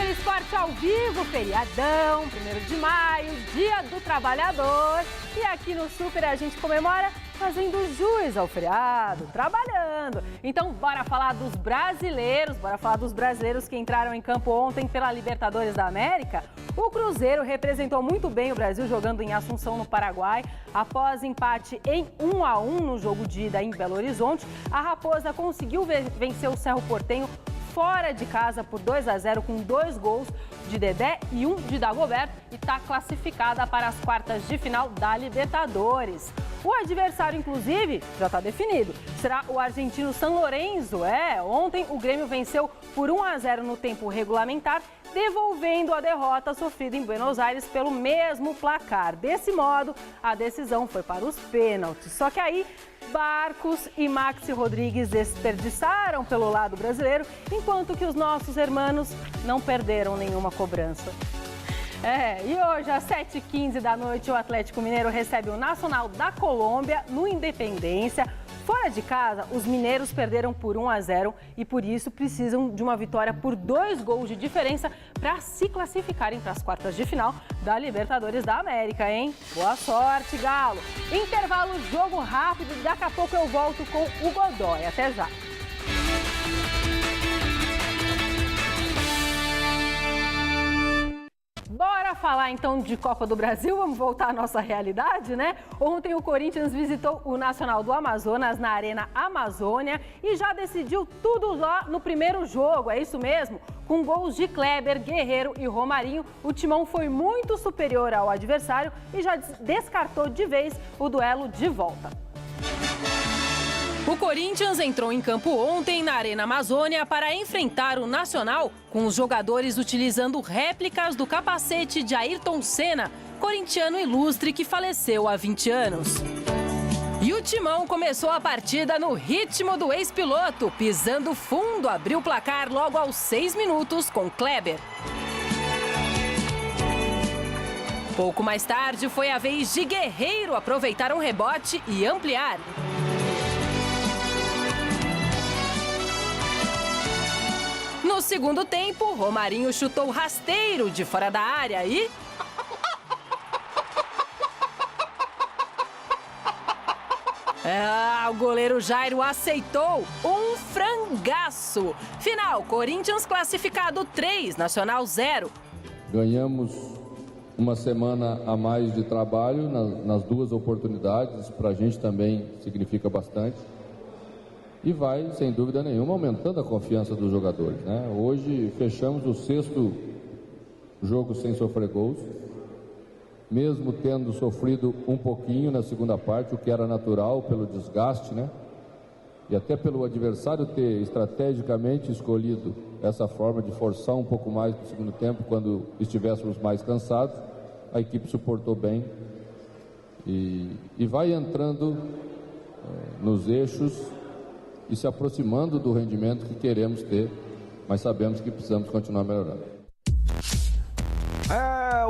Super Esporte ao vivo, feriadão, 1º de maio, Dia do Trabalhador. E aqui no Super a gente comemora fazendo jus ao feriado, trabalhando. Então, bora falar dos brasileiros, que entraram em campo ontem pela Libertadores da América. O Cruzeiro representou muito bem o Brasil jogando em Assunção, no Paraguai. Após empate em 1-1 no jogo de ida em Belo Horizonte, a Raposa conseguiu vencer o Cerro Porteño fora de casa por 2-0 com 2 gols de Dedé e 1 de Dagoberto e está classificada para as quartas de final da Libertadores. O adversário, inclusive, já está definido. Será o argentino San Lorenzo. Ontem o Grêmio venceu por 1-0 no tempo regulamentar, devolvendo a derrota sofrida em Buenos Aires pelo mesmo placar. Desse modo, a decisão foi para os pênaltis. Só que aí, Barcos e Maxi Rodrigues desperdiçaram pelo lado brasileiro, enquanto que os nossos hermanos não perderam nenhuma cobrança. E hoje, às 7h15 da noite, o Atlético Mineiro recebe o Nacional da Colômbia no Independência. Fora de casa, os mineiros perderam por 1-0 e, por isso, precisam de uma vitória por 2 gols de diferença para se classificarem para as quartas de final da Libertadores da América, hein? Boa sorte, Galo! Intervalo, jogo rápido. Daqui a pouco eu volto com o Godoy. Até já! Bora falar então de Copa do Brasil, vamos voltar à nossa realidade, né? Ontem o Corinthians visitou o Nacional do Amazonas na Arena Amazônia e já decidiu tudo lá no primeiro jogo, é isso mesmo? Com gols de Kleber, Guerreiro e Romarinho, o Timão foi muito superior ao adversário e já descartou de vez o duelo de volta. O Corinthians entrou em campo ontem na Arena Amazônia para enfrentar o Nacional, com os jogadores utilizando réplicas do capacete de Ayrton Senna, corintiano ilustre que faleceu há 20 anos. E o Timão começou a partida no ritmo do ex-piloto, pisando fundo, abriu o placar logo aos 6 minutos com Kleber. Pouco mais tarde foi a vez de Guerreiro aproveitar um rebote e ampliar. No segundo tempo, Romarinho chutou rasteiro de fora da área e... o goleiro Jairo aceitou um frangaço. Final, Corinthians classificado 3, Nacional 0. Ganhamos uma semana a mais de trabalho nas duas oportunidades, para a gente também significa bastante. E vai, sem dúvida nenhuma, aumentando a confiança dos jogadores, né? Hoje fechamos o 6º jogo sem sofrer gols, mesmo tendo sofrido um pouquinho na segunda parte, o que era natural pelo desgaste, né? E até pelo adversário ter estrategicamente escolhido essa forma de forçar um pouco mais no segundo tempo, quando estivéssemos mais cansados, a equipe suportou bem e vai entrando nos eixos e se aproximando do rendimento que queremos ter, mas sabemos que precisamos continuar melhorando.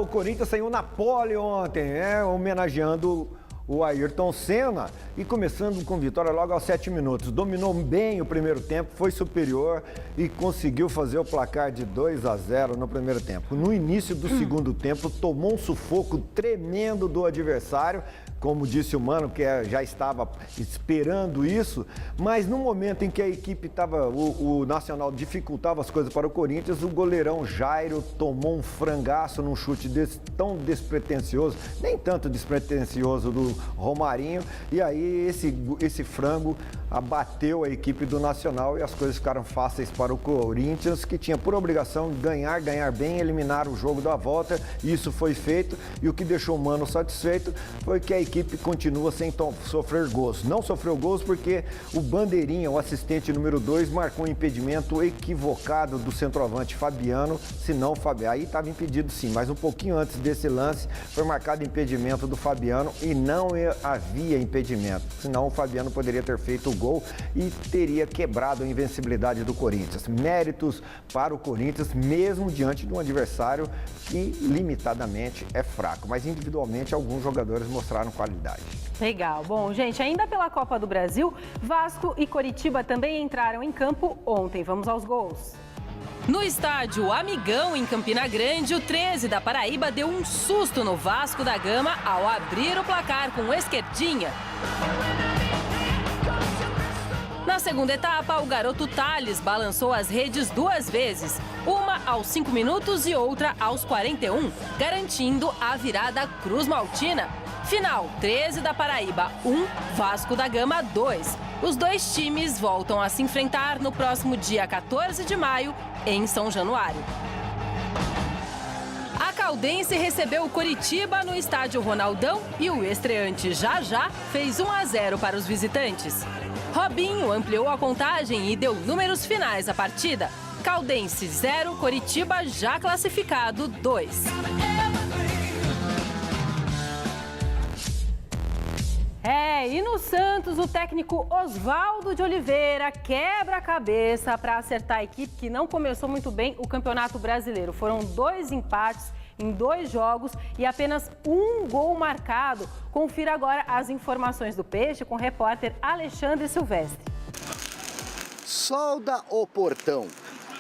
O Corinthians saiu na pole ontem, homenageando o Ayrton Senna e começando com vitória logo aos 7 minutos. Dominou bem o primeiro tempo, foi superior e conseguiu fazer o placar de 2-0 no primeiro tempo. No início do segundo tempo, tomou um sufoco tremendo do adversário, como disse o Mano, que já estava esperando isso, mas no momento em que a equipe estava, o Nacional dificultava as coisas para o Corinthians, o goleirão Jairo tomou um frangaço num chute tão despretensioso, nem tanto despretensioso do Romarinho, e aí esse frango abateu a equipe do Nacional e as coisas ficaram fáceis para o Corinthians, que tinha por obrigação ganhar bem, eliminar o jogo da volta, e isso foi feito, e o que deixou o Mano satisfeito foi que a equipe continua sem sofrer gols. Não sofreu gols porque o Bandeirinha, o assistente número 2, marcou um impedimento equivocado do centroavante Fabiano, senão o Fabiano, aí estava impedido sim, mas um pouquinho antes desse lance foi marcado impedimento do Fabiano e não havia impedimento, senão o Fabiano poderia ter feito o gol e teria quebrado a invencibilidade do Corinthians. Méritos para o Corinthians, mesmo diante de um adversário que limitadamente é fraco, mas individualmente alguns jogadores mostraram qualidade. Legal. Bom, gente, ainda pela Copa do Brasil, Vasco e Coritiba também entraram em campo ontem. Vamos aos gols. No estádio Amigão, em Campina Grande, o 13 da Paraíba deu um susto no Vasco da Gama ao abrir o placar com o Esquerdinha. Na segunda etapa, o garoto Thales balançou as redes 2 vezes, uma aos 5 minutos e outra aos 41, garantindo a virada Cruz Maltina. Final, 13 da Paraíba 1, Vasco da Gama 2. Os dois times voltam a se enfrentar no próximo dia 14 de maio, em São Januário. A Caldense recebeu o Coritiba no estádio Ronaldão e o estreante Já fez 1-0 para os visitantes. Robinho ampliou a contagem e deu números finais à partida. Caldense 0, Coritiba já classificado 2. E no Santos, o técnico Oswaldo de Oliveira quebra a cabeça para acertar a equipe que não começou muito bem o Campeonato Brasileiro. Foram 2 empates em 2 jogos e apenas 1 gol marcado. Confira agora as informações do Peixe com o repórter Alexandre Silvestre. Solda o portão,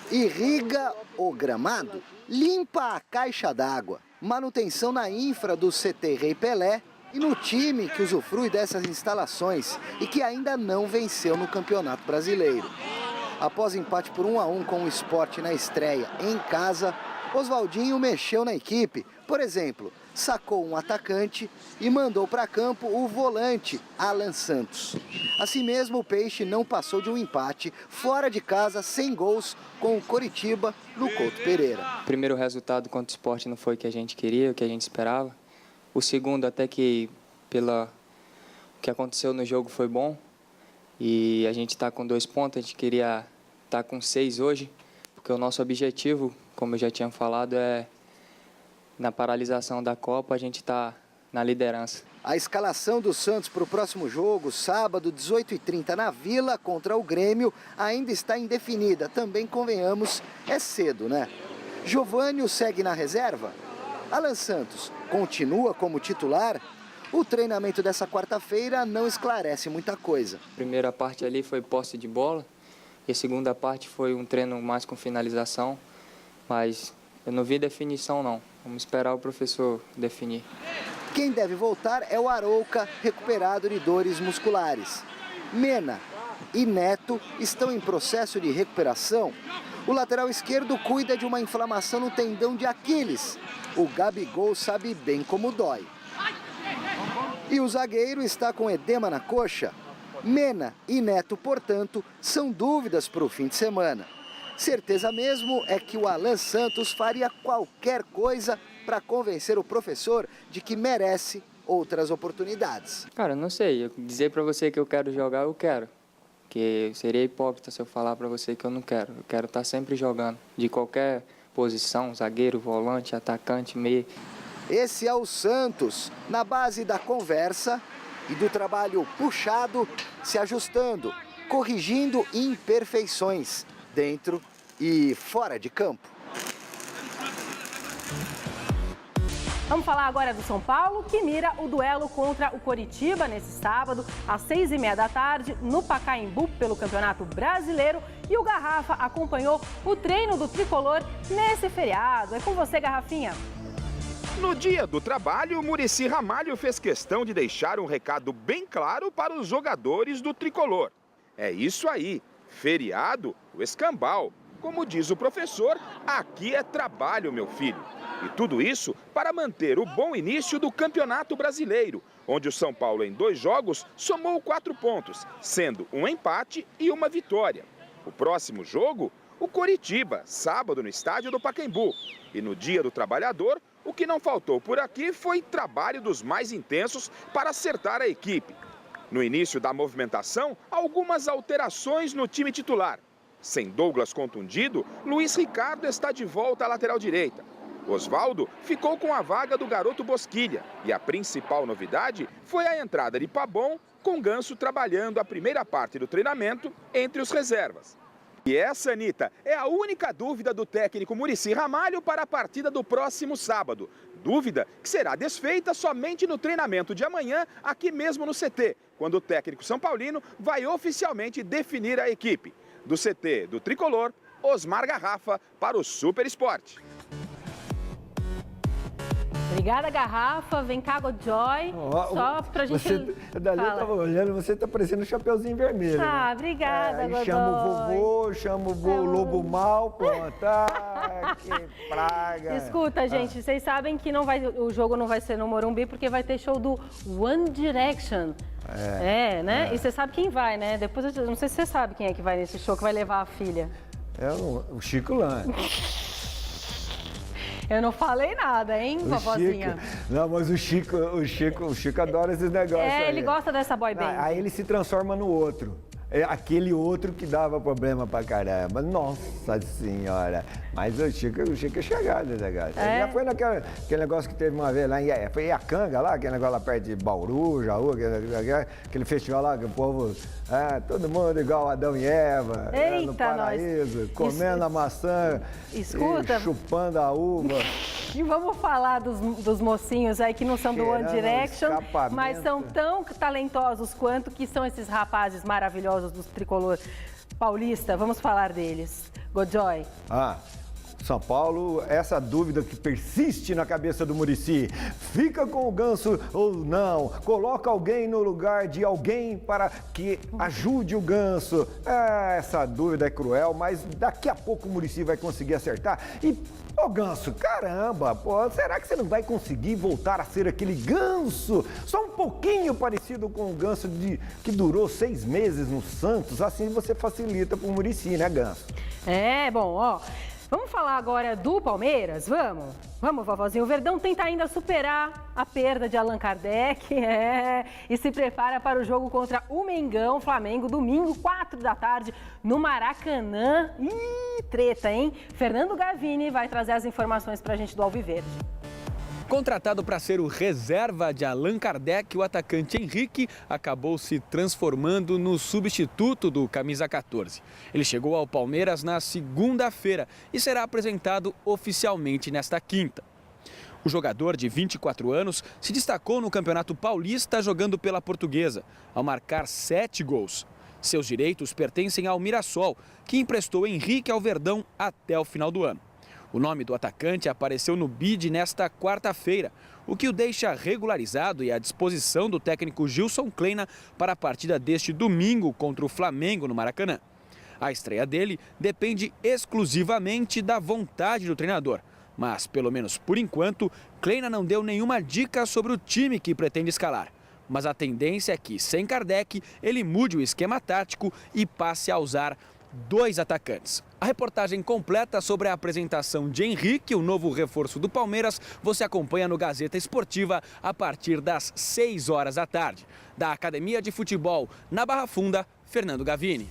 irriga o gramado, limpa a caixa d'água, manutenção na infra do CT Rei Pelé e no time que usufrui dessas instalações e que ainda não venceu no Campeonato Brasileiro. Após empate por 1-1 com o Sport na estreia em casa, Oswaldinho mexeu na equipe. Por exemplo, sacou um atacante e mandou para campo o volante Alan Santos. Assim mesmo, o Peixe não passou de um empate fora de casa, sem gols, com o Coritiba no Couto Pereira. O primeiro resultado contra o Sport não foi o que a gente queria, o que a gente esperava. O segundo, até que pelo que aconteceu no jogo, foi bom. E a gente está com 2 pontos, a gente queria estar com 6 hoje, porque o nosso objetivo, como eu já tinha falado, é na paralisação da Copa, a gente está na liderança. A escalação do Santos para o próximo jogo, sábado, 18h30, na Vila, contra o Grêmio, ainda está indefinida. Também, convenhamos, é cedo, né? Giovânio segue na reserva? Alan Santos continua como titular? O treinamento dessa quarta-feira não esclarece muita coisa. A primeira parte ali foi posse de bola e a segunda parte foi um treino mais com finalização, mas eu não vi definição não. Vamos esperar o professor definir. Quem deve voltar é o Arouca, recuperado de dores musculares. Mena e Neto estão em processo de recuperação. O lateral esquerdo cuida de uma inflamação no tendão de Aquiles. O Gabigol sabe bem como dói. E o zagueiro está com edema na coxa. Mena e Neto, portanto, são dúvidas para o fim de semana. Certeza mesmo é que o Alan Santos faria qualquer coisa para convencer o professor de que merece outras oportunidades. Cara, não sei. Eu dizer para você que eu quero jogar, eu quero. Porque seria hipócrita se eu falar para você que eu não quero. Eu quero estar sempre jogando, de qualquer posição, zagueiro, volante, atacante, meio. Esse é o Santos, na base da conversa e do trabalho puxado, se ajustando, corrigindo imperfeições, dentro e fora de campo. Vamos falar agora do São Paulo, que mira o duelo contra o Coritiba nesse sábado, às 6h30 da tarde, no Pacaembu, pelo Campeonato Brasileiro. E o Garrafa acompanhou o treino do tricolor nesse feriado. É com você, Garrafinha. No Dia do Trabalho, Muricy Ramalho fez questão de deixar um recado bem claro para os jogadores do tricolor. É isso aí, feriado, o escambau. Como diz o professor, aqui é trabalho, meu filho. E tudo isso para manter o bom início do Campeonato Brasileiro, onde o São Paulo, em 2 jogos, somou 4 pontos, sendo um empate e uma vitória. O próximo jogo, o Coritiba, sábado no estádio do Pacaembu. E no Dia do Trabalhador, o que não faltou por aqui foi trabalho dos mais intensos para acertar a equipe. No início da movimentação, algumas alterações no time titular. Sem Douglas contundido, Luiz Ricardo está de volta à lateral direita. Oswaldo ficou com a vaga do garoto Bosquilha. E a principal novidade foi a entrada de Pabon, com Ganso trabalhando a primeira parte do treinamento entre os reservas. E essa, Anitta, é a única dúvida do técnico Muricy Ramalho para a partida do próximo sábado. Dúvida que será desfeita somente no treinamento de amanhã, aqui mesmo no CT, quando o técnico são paulino vai oficialmente definir a equipe. Do CT do Tricolor, Osmar Garrafa para o Super Esporte. Obrigada, Garrafa. Vem cá, Godoy. Só pra gente... Dali eu tava olhando, você tá parecendo um chapeuzinho vermelho. Ah, né? obrigada, Godoy. Chama o vovô, chama o lobo mal, pronto. Ah, que praga. Escuta, gente, vocês sabem que o jogo não vai ser no Morumbi porque vai ter show do One Direction. Né? E você sabe quem vai, né? Depois, eu não sei se você sabe quem é que vai nesse show, que vai levar a filha. O Chico Lang. Eu não falei nada, hein, vovozinha? Não, mas o Chico adora esses negócios aí. Ele gosta dessa boy band. Aí ele se transforma no outro. É aquele outro que dava problema pra caramba. Nossa Senhora. Mas o Chico é chegado nesse negócio. Ele já foi naquele negócio que teve uma vez lá foi em Iacanga, lá, aquele negócio lá perto de Bauru, Jaú, aquele festival lá que o povo... todo mundo igual Adão e Eva, no paraíso, comendo a maçã, escuta, e chupando a uva. E vamos falar dos mocinhos aí que não são do One Direction, mas são tão talentosos quanto que são esses rapazes maravilhosos do tricolor paulista. Vamos falar deles. Godoy. São Paulo, essa dúvida que persiste na cabeça do Muricy. Fica com o Ganso ou não? Coloca alguém no lugar de alguém para que ajude o Ganso. Essa dúvida é cruel, mas daqui a pouco o Muricy vai conseguir acertar. E, Ganso, caramba, será que você não vai conseguir voltar a ser aquele Ganso? Só um pouquinho parecido com o Ganso que durou 6 meses no Santos. Assim você facilita para o Muricy, né, Ganso? Vamos falar agora do Palmeiras? Vamos, vovozinho. O Verdão tenta ainda superar a perda de Allan Kardec e se prepara para o jogo contra o Mengão, Flamengo, domingo, 4 da tarde, no Maracanã. Ih, treta, hein? Fernando Gavini vai trazer as informações pra gente do Alviverde. Contratado para ser o reserva de Allan Kardec, o atacante Henrique acabou se transformando no substituto do camisa 14. Ele chegou ao Palmeiras na segunda-feira e será apresentado oficialmente nesta quinta. O jogador de 24 anos se destacou no Campeonato Paulista jogando pela Portuguesa, ao marcar 7 gols. Seus direitos pertencem ao Mirassol, que emprestou Henrique ao Verdão até o final do ano. O nome do atacante apareceu no bid nesta quarta-feira, o que o deixa regularizado e à disposição do técnico Gilson Kleina para a partida deste domingo contra o Flamengo no Maracanã. A estreia dele depende exclusivamente da vontade do treinador, mas, pelo menos por enquanto, Kleina não deu nenhuma dica sobre o time que pretende escalar. Mas a tendência é que, sem Kardec, ele mude o esquema tático e passe a usar 2 atacantes. A reportagem completa sobre a apresentação de Henrique, o novo reforço do Palmeiras, você acompanha no Gazeta Esportiva a partir das 6 horas da tarde. Da Academia de Futebol, na Barra Funda, Fernando Gavini.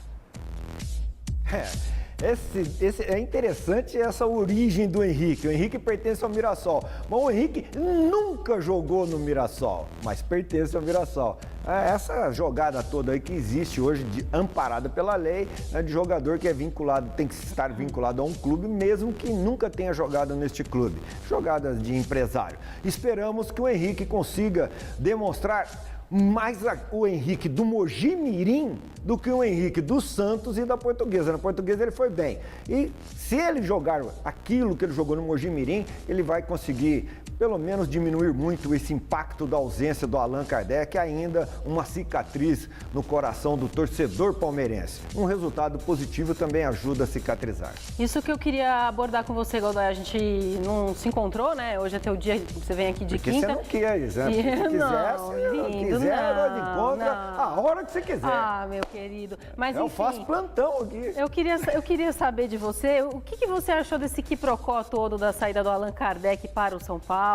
É interessante essa origem do Henrique. O Henrique pertence ao Mirassol. Mas o Henrique nunca jogou no Mirassol, mas pertence ao Mirassol. Essa jogada toda aí que existe hoje, amparada pela lei, de jogador que é vinculado, tem que estar vinculado a um clube, mesmo que nunca tenha jogado neste clube. Jogadas de empresário. Esperamos que o Henrique consiga demonstrar mais o Henrique do Mogi Mirim do que o Henrique do Santos e da Portuguesa. Na Portuguesa ele foi bem. E se ele jogar aquilo que ele jogou no Mogi Mirim, ele vai conseguir pelo menos diminuir muito esse impacto da ausência do Allan Kardec, ainda uma cicatriz no coração do torcedor palmeirense. Um resultado positivo também ajuda a cicatrizar. Isso que eu queria abordar com você, Godoy. A gente não se encontrou, né? Hoje é teu dia, você vem aqui de quinta. Você não quis, né? Se quiser, nós encontra a hora que você quiser. Ah, meu querido. Mas, enfim, eu faço plantão aqui. Eu queria saber de você, o que você achou desse quiprocó todo da saída do Allan Kardec para o São Paulo?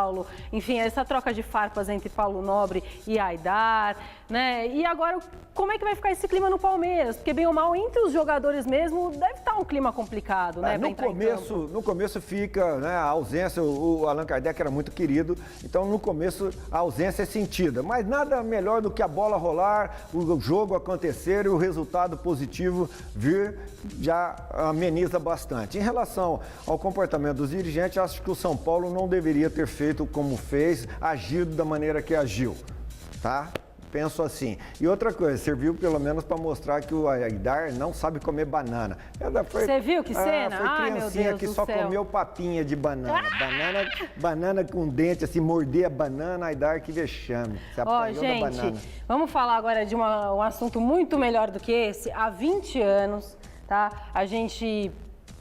Enfim, essa troca de farpas entre Paulo Nobre e Aidar, né? E agora, como é que vai ficar esse clima no Palmeiras? Porque, bem ou mal, entre os jogadores mesmo, deve estar um clima complicado, né? No começo fica, né, a ausência, o Allan Kardec era muito querido, então no começo a ausência é sentida, mas nada melhor do que a bola rolar, o jogo acontecer e o resultado positivo vir, já ameniza bastante. Em relação ao comportamento dos dirigentes, acho que o São Paulo não deveria ter feito como fez, agido da maneira que agiu, tá? penso assim. E outra coisa, serviu pelo menos para mostrar que o Aidar não sabe comer banana. Você viu que cena? Foi Meu criancinha Deus que do só céu. comeu papinha de banana. Banana com dente, assim, morder a banana, Aidar, que vexame. Se apanhou da Gente, banana. vamos falar agora de um assunto muito melhor do que esse. Há 20 anos, tá? A gente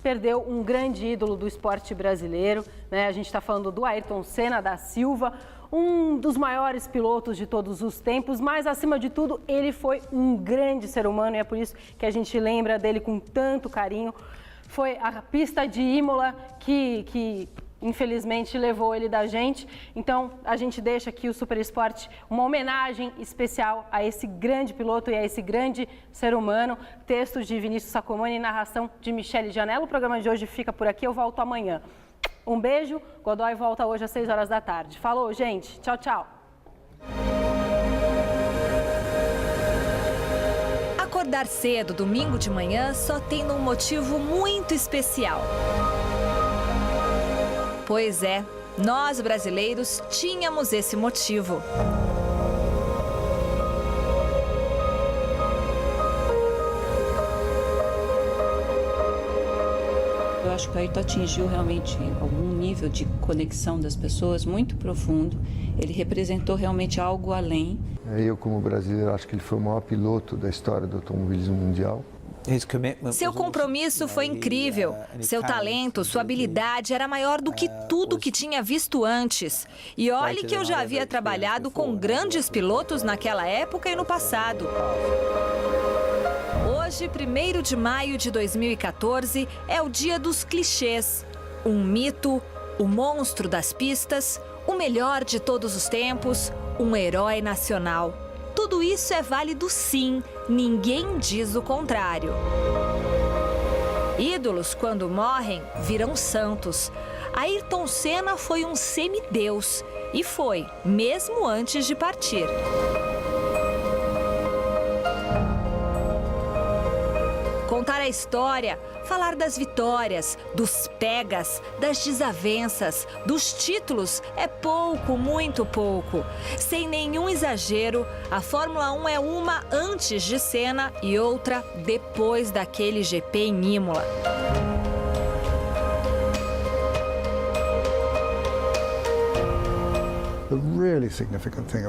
perdeu um grande ídolo do esporte brasileiro, né? A gente está falando do Ayrton Senna da Silva, um dos maiores pilotos de todos os tempos, mas acima de tudo ele foi um grande ser humano e é por isso que a gente lembra dele com tanto carinho. Foi a pista de Imola que infelizmente levou ele da gente. Então a gente deixa aqui o Super Esporte uma homenagem especial a esse grande piloto e a esse grande ser humano. Textos de Vinícius Sacomani e narração de Michele Janella. O programa de hoje fica por aqui, eu volto amanhã. Um beijo, Godoy volta hoje às 6 horas da tarde. Falou, gente. Tchau, tchau. Acordar cedo, domingo de manhã, só tem um motivo muito especial. Pois é, nós brasileiros tínhamos esse motivo. Eu acho que o Ayrton atingiu realmente algum nível de conexão das pessoas muito profundo. Ele representou realmente algo além. Eu, como brasileiro, acho que ele foi o maior piloto da história do automobilismo mundial. Seu compromisso foi incrível. Seu talento, sua habilidade era maior do que tudo que tinha visto antes. E olhe que eu já havia trabalhado com grandes pilotos naquela época e no passado. Hoje, 1º de maio de 2014, é o dia dos clichês. Um mito, o monstro das pistas, o melhor de todos os tempos, um herói nacional. Tudo isso é válido sim, ninguém diz o contrário. Ídolos, quando morrem, viram santos. Ayrton Senna foi um semideus e foi, mesmo antes de partir. Contar a história, falar das vitórias, dos pegas, das desavenças, dos títulos é pouco, muito pouco. Sem nenhum exagero, a Fórmula 1 é uma antes de Senna e outra depois daquele GP em Imola.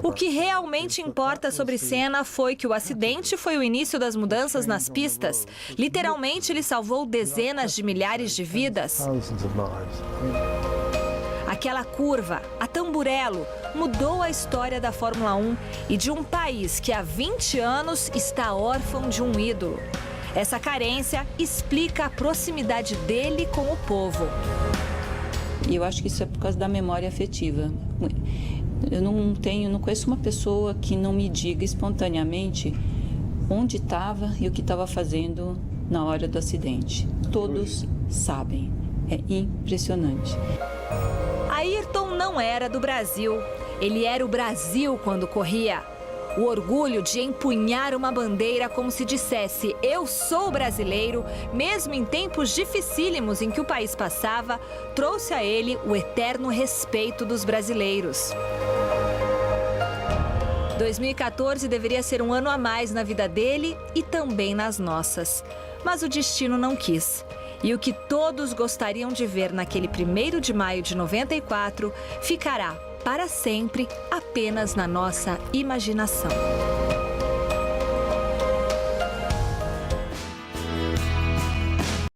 O que realmente importa sobre Senna foi que o acidente foi o início das mudanças nas pistas. Literalmente, ele salvou dezenas de milhares de vidas. Aquela curva, a Tamburello, mudou a história da Fórmula 1 e de um país que há 20 anos está órfão de um ídolo. Essa carência explica a proximidade dele com o povo. E eu acho que isso é por causa da memória afetiva. Eu não conheço uma pessoa que não me diga espontaneamente onde estava e o que estava fazendo na hora do acidente. Todos sabem. É impressionante. Ayrton não era do Brasil. Ele era o Brasil quando corria. O orgulho de empunhar uma bandeira como se dissesse "eu sou brasileiro", mesmo em tempos dificílimos em que o país passava, trouxe a ele o eterno respeito dos brasileiros. 2014 deveria ser um ano a mais na vida dele e também nas nossas. Mas o destino não quis. E o que todos gostariam de ver naquele 1º de maio de 94 ficará para sempre apenas na nossa imaginação.